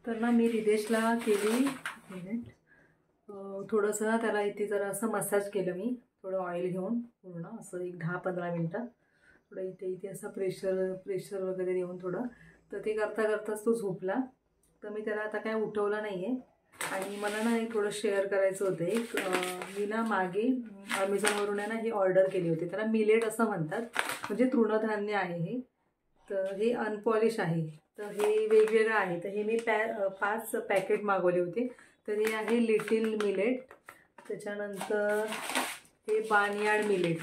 तर ना मी रिदेशला केली थोडंसं ना त्याला इथे जरा असं मसाज केलं मी थोडं ऑइल घेऊन पूर्ण असं एक 10-15 मिनटं थोडं इथे असं प्रेशर वगैरे देऊन थोडं तर ते करता करताच तो झोपला. तर मी त्याला आता काय उठवलं नाही आहे. आणि मला ना एक थोडं शेअर करायचं होतं. एक मी ना मागे अमेझॉनवरून आहे ना ही ऑर्डर केली होती. त्याला मिलेट असं म्हणतात, म्हणजे तृणधान्य आहे हे. तर हे अनपॉलिश आहे, तर हे वेगवेगळं आहे. तर हे मी 5 पॅकेट मागवले होते. तर हे आहे लिटिल मिलेट, त्याच्यानंतर हे बार्नयार्ड मिलेट.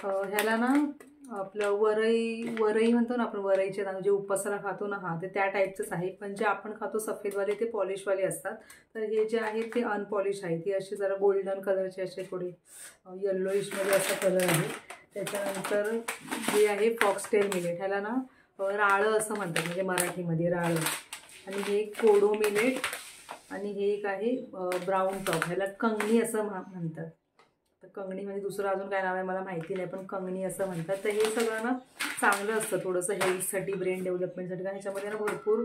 ह्याला ना आपलं वरई म्हणतो ना आपण, वरईचे दाणे जे उपासाला खातो ना, हां ते त्या टाईपचंच आहे. पण जे आपण खातो सफेदवाले ते पॉलिशवाले असतात. तर हे जे आहे ते अनपॉलिश आहे. ते असे जरा गोल्डन कलरचे, असे थोडे येल्लोइशमध्ये असा कलर आहे. त्याच्यानंतर हे आहे फॉक्सटेल मिलेट. ह्याला ना राळं असं म्हणतात, म्हणजे मराठीमध्ये राळं. आणि हे कोडो मिलेट. आणि हे एक आहे ब्राऊन टॉप, ह्याला कंगणी असं म्हणतात. तर कंगणी म्हणजे दुसरं अजून काय नाव आहे मला माहिती नाही, पण कंगणी असं म्हणतात. तर हे सगळं ना चांगलं असतं थोडंसं हेल्थसाठी, ब्रेन डेव्हलपमेंटसाठी. कारण ह्याच्यामध्ये ना भरपूर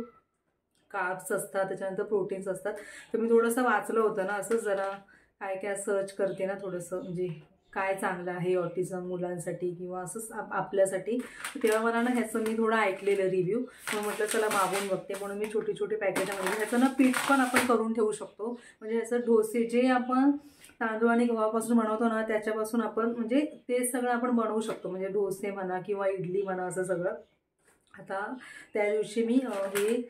कार्ब्स असतात, त्याच्यानंतर प्रोटीन्स असतात. तर मी थोडंसं वाचलं होतं ना, असं जरा काय सर्च करते ना थोडंसं, म्हणजे काय चांगलं आहे ऑटिझम मुलांसाठी किंवा असंच आपल्यासाठी. तेव्हा मला ना ह्याचं मी थोडं ऐकलेलं रिव्ह्यू, मग म्हटलं चला मागून बघते. म्हणून मी छोटी पॅकेटामध्ये ह्याचं ना पीठ पण आपण करून ठेवू शकतो. म्हणजे ह्याचं डोसे जे आपण तांदूळ आणि गव्हापासून बनवतो ना, त्याच्यापासून आपण म्हणजे ते सगळं आपण बनवू शकतो. म्हणजे डोसे म्हणा किंवा इडली म्हणा, असं सगळं. आता त्या दिवशी मी हे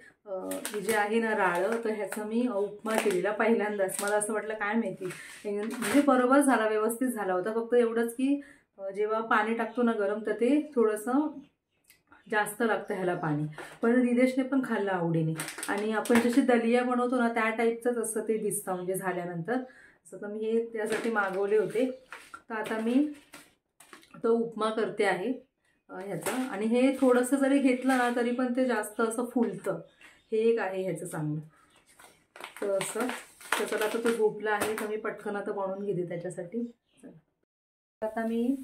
जे आहे ना राळं, तर ह्याचा मी उपमा केलेला पहिल्यांदाच. मला असं वाटलं काय माहिती, म्हणजे बरोबर झाला, व्यवस्थित झाला होता. फक्त एवढंच की जेव्हा पाणी टाकतो ना गरम, तर ते थोडंसं जास्त लागतं ह्याला पाणी. पण रिदेशने पण खाल्लं आवडीने. आणि आपण जशी दलिया बनवतो ना त्या टाईपचंच असं ते दिसतं म्हणजे झाल्यानंतर. असं तर मी हे त्यासाठी मागवले होते. तर आता मी तो उपमा करते आहे ह्याचा. आणि हे थोडंसं जरी घेतलं ना तरी पण ते जास्त असं फुलतं. हे एक आहे ह्याचं चांगलं. तर असं तर चला, आता तो झोपला आहे तर मी पटकन आता बनवून घेते त्याच्यासाठी. आता मी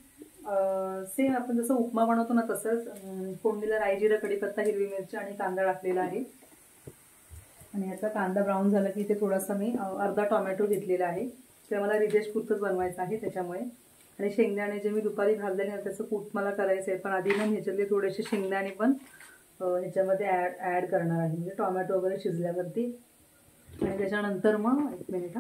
सेम आपण जसं उपमा बनवतो ना तसंच फोडणीला राई, जिरं, कढीपत्ता, हिरवी मिरची आणि कांदा टाकलेला आहे. आणि ह्याचा कांदा ब्राऊन झाला की इथे थोडासा मी अर्धा टोमॅटो घेतलेला आहे. ते मला रिदेश पुरतंच बनवायचं आहे त्याच्यामुळे. आणि शेंगदाणे जे मी दुपारी घाललेले आहे त्याचं कूट मला करायचं आहे. पण आधी ना ह्याच्यातले थोडेसे शेंगदाणे पण ह्याच्यामध्ये ॲड करणार आहे, म्हणजे टोमॅटो वगैरे शिजल्यावरती. आणि त्याच्यानंतर मग एक मिनिट.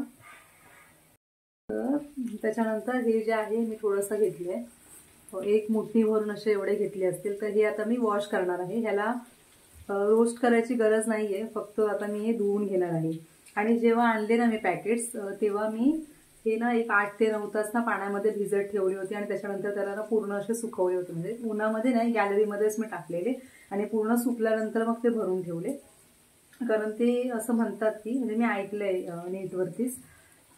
तर त्याच्यानंतर हे जे आहे मी थोडंसं घेतलं आहे, एक मुठी भरून असे एवढे घेतले असतील. तर हे आता मी वॉश करणार आहे. ह्याला रोस्ट करायची गरज नाही आहे, फक्त आता मी हे धुवून घेणार आहे. आणि जेव्हा आणले ना मी पॅकेट्स, तेव्हा मी हे ना एक 8 ते 9 तास ना पाण्यामध्ये भिजत ठेवली होती. आणि त्याच्यानंतर त्याला ना पूर्ण असे सुकवले होते, म्हणजे उन्हामध्ये नाही, गॅलरीमध्येच मी टाकलेले. आणि पूर्ण सुकल्यानंतर मग ते भरून ठेवले. कारण ते असं म्हणतात की, म्हणजे मी ऐकलं आहे नेटवरतीच,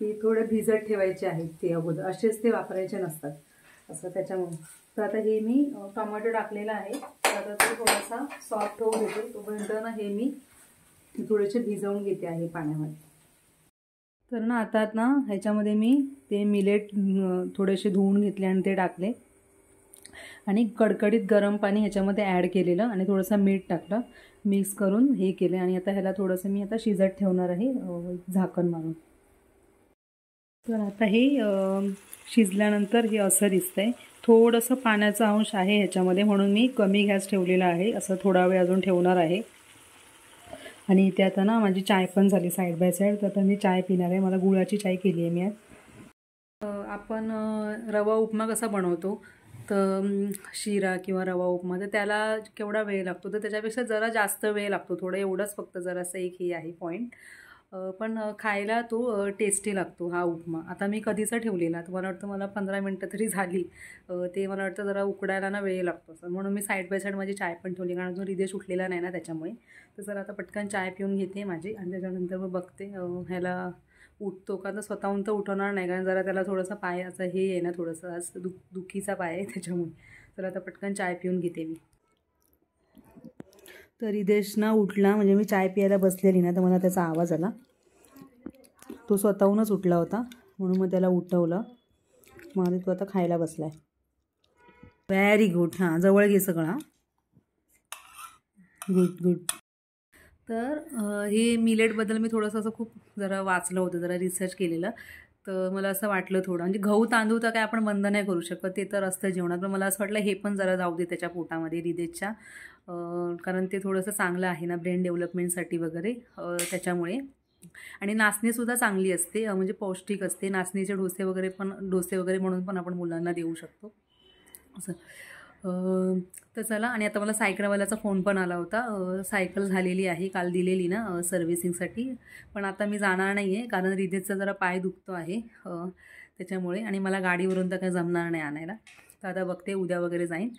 की थोडे भिजत ठेवायचे आहेत ते अगोदर, असेच ते वापरायचे नसतात असं त्याच्यामुळे. तर आता हे मी टोमॅटो टाकलेला आहे. आता तो थोडासा सॉफ्ट होऊ देते, तोपर्यंत ना हे मी थोडेसे भिजवून घेते आहे पाण्यामध्ये. तर ना आता ना ह्याच्यामध्ये मी ते मिलेट थोडेसे धुवून घेतले आणि ते टाकले. आणि कडकडीत गरम पाणी ह्याच्यामध्ये ॲड केलेलं आणि थोडंसं मीठ टाकलं, मिक्स करून हे केलं. आणि आता ह्याला थोडंसं मी आता शिजत ठेवणार आहे झाकण मारून. तर आता हे शिजल्यानंतर हे असं दिसतंय. थोडंसं पाण्याचा अंश आहे ह्याच्यामध्ये, म्हणून मी कमी गॅस ठेवलेला आहे. असं थोडा वेळ अजून ठेवणार आहे. आणि इथे आता ना माझी चाय पण झाली साईड बाय साईड. तर आता मी चाय पिणार आहे. मला गुळाची चाय केली आहे मी आज. आपण रवा उपमा कसा बनवतो, तर शिरा किंवा रवा उपमा, तर त्याला केवढा वेळ लागतो, तर त्याच्यापेक्षा जरा जास्त वेळ लागतो थोडं, एवढंच फक्त जरासं एक हे आहे पॉईंट. पण खायला तो टेस्टी लागतो हा उपमा. आता मी कधीचा ठेवलेला, तर मला वाटतं मला 15 मिनटं तरी झाली. ते मला वाटतं जरा उकडायला ना वेळ लागतो असं, म्हणून मी साईड बाय साईड माझी चाय पण ठेवली, कारण अजून रिदेश उठलेला नाही ना त्याच्यामुळे. तर जरा आता पटकन चाय पिऊन घेते माझी. आणि त्याच्यानंतर मग बघते ह्याला उठतो का. तर स्वतःहून तर उठवणार नाही, कारण जरा त्याला थोडंसं पाय असं हे आहे ना, थोडंसं आज दुखीचा पाय आहे त्याच्यामुळे. तर आता पटकन चाय पिऊन घेते मी. तर रिदेश ना उठला, म्हणजे मी चाय प्यायला बसलेली ना, तर मला त्याचा आवाज आला. तो स्वतःहूनच उठला होता, म्हणून मग त्याला उठवलं. मग तो आता खायला बसलाय. Very good. हां, जवळ घे सगळं. हां, गुड गुड. तर हे मिलेटबद्दल मी थोडंसं असं खूप जरा वाचलं होतं, जरा रिसर्च केलेलं. तर मला असं वाटलं थोडं, म्हणजे गहू तांदूळ तर काय आपण बंद नाही करू शकत, ते तर असतं जेवणात. पण मला असं वाटलं हे पण जरा जाऊ दे त्याच्या पोटामध्ये रिदेशच्या, कारण ते थोडंसं चांगलं आहे ना ब्रेन डेव्हलपमेंटसाठी वगैरे, त्याच्यामुळे. आणि नाचणीसुद्धा चांगली असते, म्हणजे पौष्टिक असते. नाचणीचे डोसे वगैरे म्हणून पण आपण मुलांना देऊ शकतो असं. तर चला, आणि आता मला सायकलवाल्याचा फोन पण आला होता. सायकल झालेली आहे, काल दिलेली ना सर्व्हिसिंगसाठी. पण आता मी जाणार नाही आहे, कारण रिदेशचा जरा पाय दुखतो आहे, त्याच्यामुळे. आणि मला गाडीवरून तर काही जमणार नाही आणायला. तर आता बघते, उद्या वगैरे जाईन.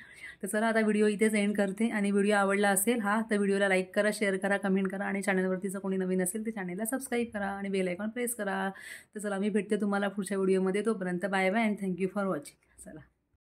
तर चला, आता व्हिडिओ इथेच एंड करते. आणि व्हिडिओ आवडला असेल तर व्हिडिओला लाईक करा, शेअर करा, कमेंट करा. आणि चॅनलवरती जर कोणी नवीन असेल तर चॅनलला सबस्क्राईब करा आणि बेल आयकॉन प्रेस करा. तर चला, मी भेटते तुम्हाला पुढच्या व्हिडिओमध्ये. तोपर्यंत bye bye and thank you for watching. चला.